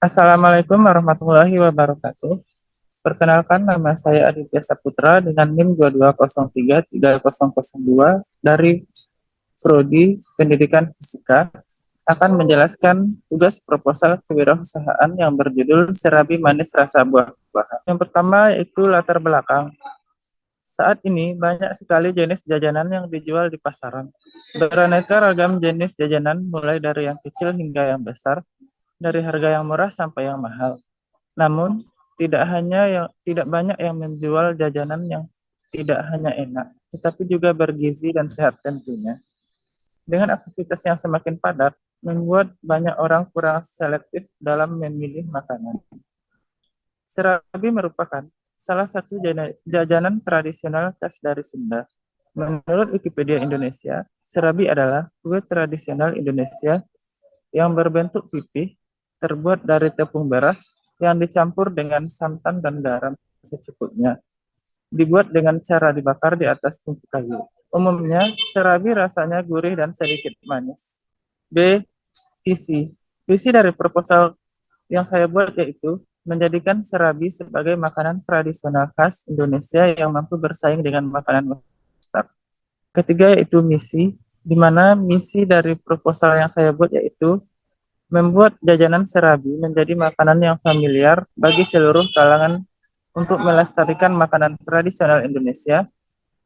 Assalamualaikum warahmatullahi wabarakatuh. Perkenalkan, nama saya Aditya Saputra dengan NIM 22033002 dari Prodi Pendidikan Fisika, akan menjelaskan tugas proposal kewirausahaan yang berjudul Serabi Manis Rasa Buah-buahan. Yang pertama yaitu latar belakang. Saat ini banyak sekali jenis jajanan yang dijual di pasaran. Beraneka ragam jenis jajanan mulai dari yang kecil hingga yang besar, dari harga yang murah sampai yang mahal. Namun, tidak banyak yang menjual jajanan yang tidak hanya enak, tetapi juga bergizi dan sehat tentunya. Dengan aktivitas yang semakin padat, membuat banyak orang kurang selektif dalam memilih makanan. Serabi merupakan salah satu jajanan tradisional khas dari Sunda. Menurut Wikipedia Indonesia, serabi adalah kue tradisional Indonesia yang berbentuk pipih, terbuat dari tepung beras yang dicampur dengan santan dan garam secukupnya. Dibuat dengan cara dibakar di atas tungku kayu. Umumnya, serabi rasanya gurih dan sedikit manis. B. Visi. Visi dari proposal yang saya buat yaitu menjadikan serabi sebagai makanan tradisional khas Indonesia yang mampu bersaing dengan makanan Western. Ketiga yaitu misi, di mana misi dari proposal yang saya buat yaitu membuat jajanan serabi menjadi makanan yang familiar bagi seluruh kalangan untuk melestarikan makanan tradisional Indonesia,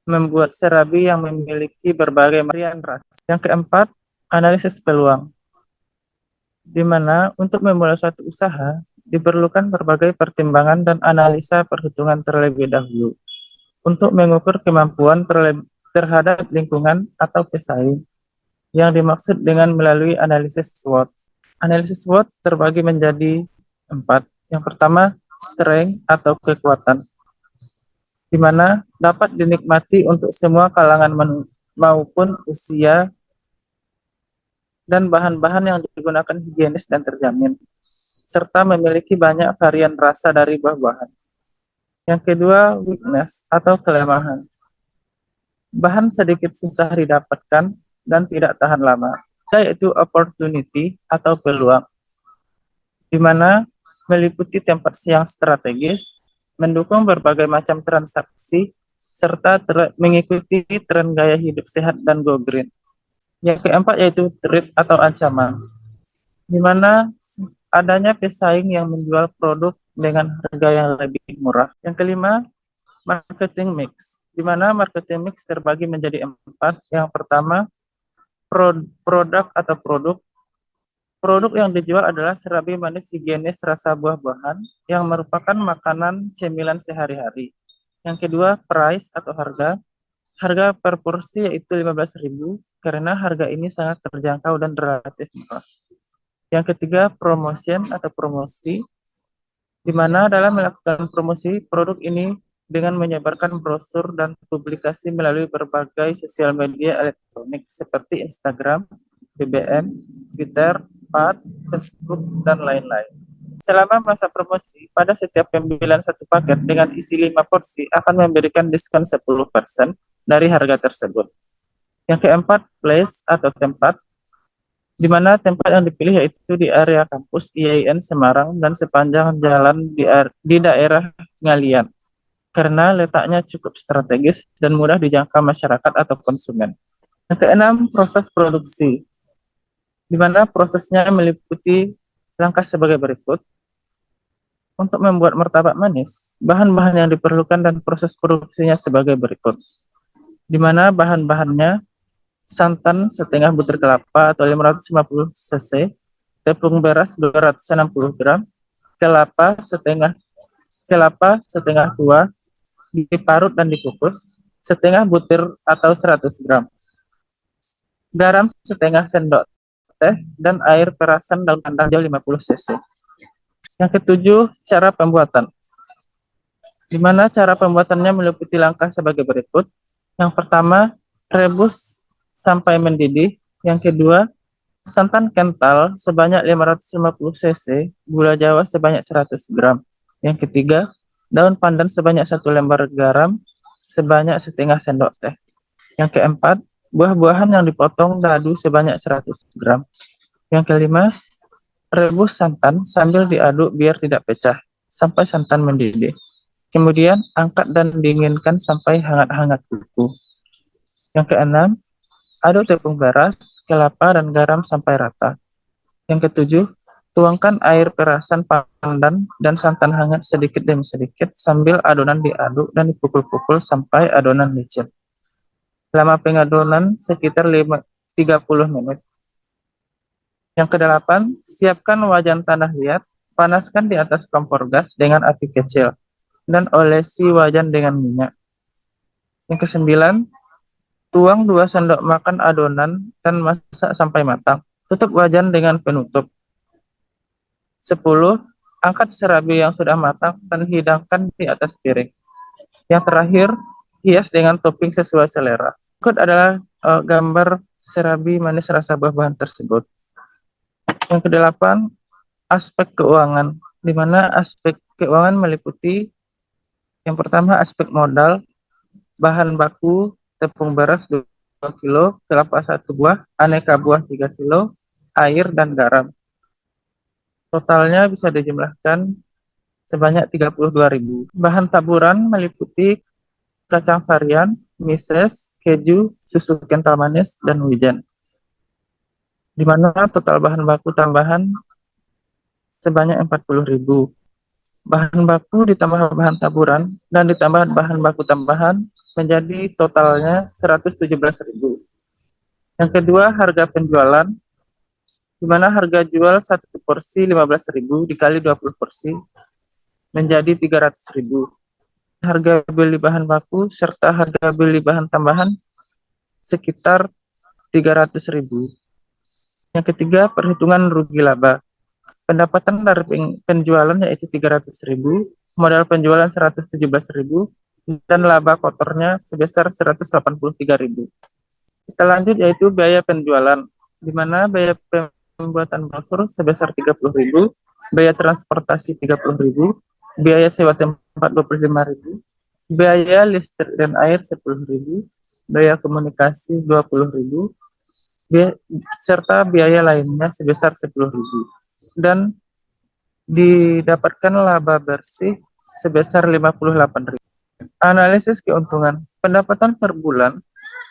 membuat serabi yang memiliki berbagai varian rasa. Yang keempat, analisis peluang, di mana untuk memulai suatu usaha diperlukan berbagai pertimbangan dan analisa perhitungan terlebih dahulu untuk mengukur kemampuan terhadap lingkungan atau pesaing yang dimaksud dengan melalui analisis SWOT. Analisis SWOT terbagi menjadi 4. Yang pertama, strength atau kekuatan, di mana dapat dinikmati untuk semua kalangan maupun usia, dan bahan-bahan yang digunakan higienis dan terjamin, serta memiliki banyak varian rasa dari buah-buahan. Yang kedua, weakness atau kelemahan. Bahan sedikit susah didapatkan dan tidak tahan lama, yaitu opportunity atau peluang, di mana meliputi tempat yang strategis, mendukung berbagai macam transaksi, serta mengikuti tren gaya hidup sehat dan go green. Yang keempat yaitu threat atau ancaman, di mana adanya pesaing yang menjual produk dengan harga yang lebih murah. Yang kelima, marketing mix, di mana marketing mix terbagi menjadi 4. Yang pertama, produk atau produk. Produk yang dijual adalah serabi manis higienis rasa buah-buahan yang merupakan makanan cemilan sehari-hari. Yang kedua, price atau harga. Harga per porsi yaitu 15.000 karena harga ini sangat terjangkau dan relatif murah. Yang ketiga, promotion atau promosi, di mana dalam melakukan promosi produk ini dengan menyebarkan brosur dan publikasi melalui berbagai sosial media elektronik seperti Instagram, BBM, Twitter, PAD, Facebook, dan lain-lain. Selama masa promosi, pada setiap pembelian satu paket dengan isi 5 porsi akan memberikan diskon 10% dari harga tersebut. Yang keempat, place atau tempat, di mana tempat yang dipilih yaitu di area kampus IAIN Semarang dan sepanjang jalan di daerah Ngalian, karena letaknya cukup strategis dan mudah dijangkau masyarakat atau konsumen. Yang keenam, proses produksi, di mana prosesnya meliputi langkah sebagai berikut. Untuk membuat martabak manis, bahan-bahan yang diperlukan dan proses produksinya sebagai berikut, di mana bahan-bahannya santan setengah butir kelapa atau 550 cc, tepung beras 260 gram, kelapa setengah tua, diparut dan dikukus, setengah butir atau 100 gram, garam setengah sendok teh, dan air perasan daun pandan hijau 50 cc. Yang ketujuh, cara pembuatan, di mana cara pembuatannya meliputi langkah sebagai berikut. Yang pertama, rebus sampai mendidih. Yang kedua, santan kental sebanyak 550 cc, gula jawa sebanyak 100 gram. Yang ketiga, daun pandan sebanyak 1 lembar, garam sebanyak setengah sendok teh. Yang keempat, buah-buahan yang dipotong dadu sebanyak 100 gram. Yang kelima, Rebus santan sambil diaduk biar tidak pecah sampai santan mendidih. Kemudian angkat dan dinginkan sampai hangat-hangat kuku. Yang keenam, aduk tepung beras, kelapa, dan garam sampai rata. Yang ketujuh, tuangkan air perasan pandan dan santan hangat sedikit demi sedikit sambil adonan diaduk dan dipukul-pukul sampai adonan licin. Lama pengadonan sekitar 30 menit. Yang kedelapan, siapkan wajan tanah liat, panaskan di atas kompor gas dengan api kecil, dan olesi wajan dengan minyak. Yang kesembilan, tuang 2 sendok makan adonan dan masak sampai matang. Tutup wajan dengan penutup. 10. Angkat serabi yang sudah matang dan hidangkan di atas piring. Yang terakhir, hias dengan topping sesuai selera. Berikut adalah gambar serabi manis rasa buah-buahan tersebut. Yang kedelapan, aspek keuangan, di mana aspek keuangan meliputi yang pertama aspek modal, bahan baku, tepung beras 2 kilo, kelapa 1 buah, aneka buah 3 kilo, air, dan garam. Totalnya bisa dijumlahkan sebanyak 32.000. Bahan taburan meliputi kacang varian, mises, keju, susu kental manis, dan wijen. Di mana total bahan baku tambahan sebanyak 40.000. Bahan baku ditambah bahan taburan dan ditambah bahan baku tambahan menjadi totalnya 117.000. Yang kedua, harga penjualan, di mana harga jual 1 porsi 15.000 dikali 20 porsi menjadi 300.000. Harga beli bahan baku serta harga beli bahan tambahan sekitar 300.000. Yang ketiga, perhitungan rugi laba. Pendapatan dari penjualan yaitu 300.000, modal penjualan 117.000, dan laba kotornya sebesar 183.000. Kita lanjut yaitu biaya penjualan, di mana biaya pembuatan brosur sebesar 30.000, biaya transportasi 30.000, biaya sewa tempat 25.000, biaya listrik dan air 10.000, biaya komunikasi 20.000, serta biaya lainnya sebesar 10.000. Dan didapatkan laba bersih sebesar 58.000. Analisis keuntungan. Pendapatan per bulan,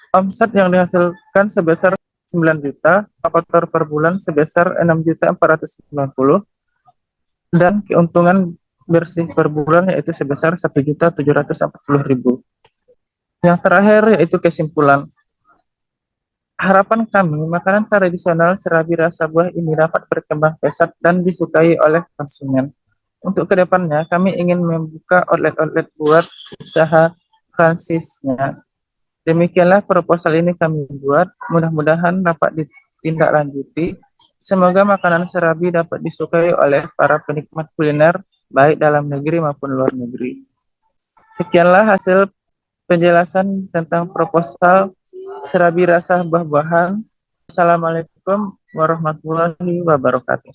omset yang dihasilkan sebesar 9 juta, kotor per bulan sebesar 6.490, dan keuntungan bersih per bulan yaitu sebesar 1.740.000. Yang terakhir yaitu kesimpulan. Harapan kami, makanan tradisional serabi rasa buah ini dapat berkembang pesat dan disukai oleh konsumen. Untuk kedepannya, kami ingin membuka outlet-outlet buat usaha fransisnya. Demikianlah proposal ini kami buat, mudah-mudahan dapat ditindaklanjuti. Semoga makanan serabi dapat disukai oleh para penikmat kuliner, baik dalam negeri maupun luar negeri. Sekianlah hasil penjelasan tentang proposal serabi rasa buah-buahan. Assalamualaikum warahmatullahi wabarakatuh.